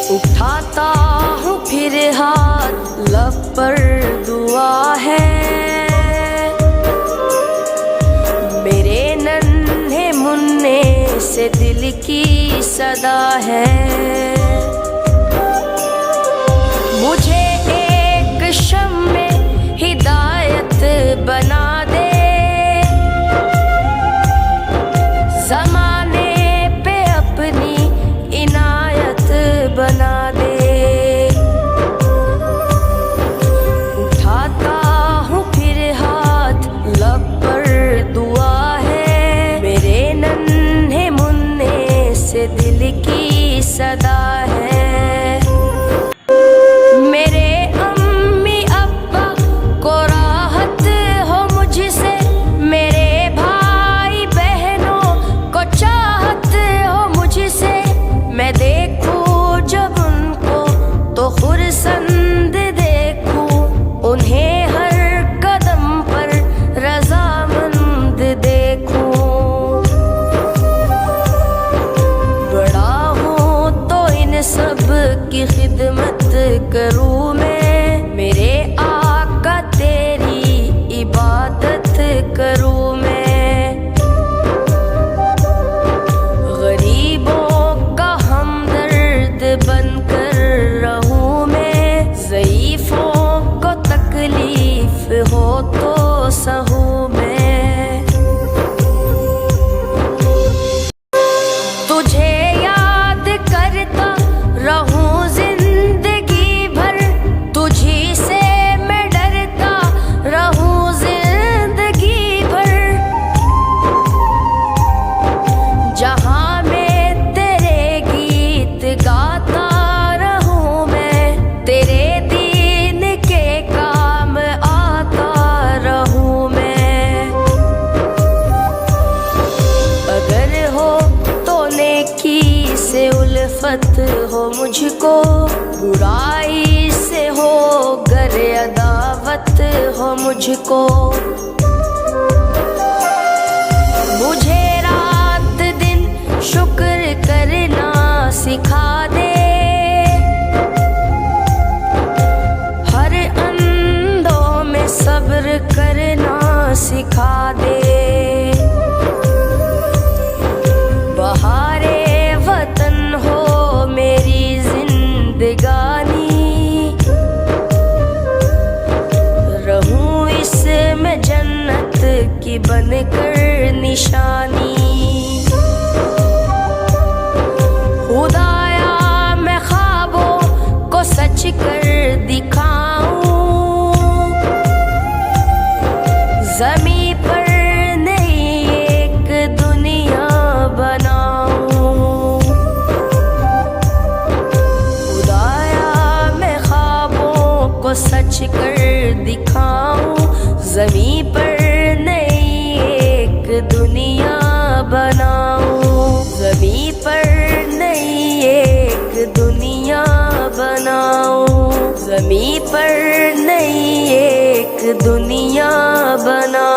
उठाता हूँ फिर हाथ, लब पर दुआ है। मेरे नन्हे मुन्ने से दिल की सदा है। मुझे एक शम्मे हिदायत बना दे, ज़माने पे अपनी इनायत बना दे। उठाता हूँ फिर हाथ, लब पर दुआ है। मेरे नन्हे मुन्ने से दिल की सदा है। मेरे अम्मी अब्बा को राहत हो मुझसे, मेरे भाई बहनों को चाहत हो मुझसे। मैं देखूं जब उनको तो खुर्संद देखूं, उन्हें हर कदम पर रज़ामंद देखूं। बड़ा हूँ तो इन सब की खिदमत करूँ मैं, मेरे आका तेरी इबादत करूँ मैं। गरीबों का हमदर्द बनकर रहूँ मैं, ज़ईफ़ों को तकलीफ हो तो सहूँ मैं। तुझे याद करता रहूँ जिंदगी भर, तुझी से मैं डरता रहूँ जिंदगी भर। जहाँ मैं तेरे गीत गाता रहूँ मैं, तेरे दीन के काम आता रहूँ मैं। अगर हो तो नेकी से उल्फत हो मुझको, बुराई से हो गर अदावत हो मुझको। मुझे रात दिन शुक्र करना सिखा दे, हर अंदों में सब्र करना सिखा दे। बहारे वतन हो मेरी जिंदगानी, रहूं इसमें जन्नत की बनकर निशानी। खुदाया मैं ख्वाबों को सच कर दिखाऊं, ज़मीं पर नई एक दुनिया बनाऊं। खुदाया मैं ख्वाबों को सच कर दिखाऊं, ज़मीं पर नई एक दुनिया बनाऊं। ज़मीं पर नई एक दुनिया बनाऊं, ज़मीं पर नई एक दुनिया बनाऊं।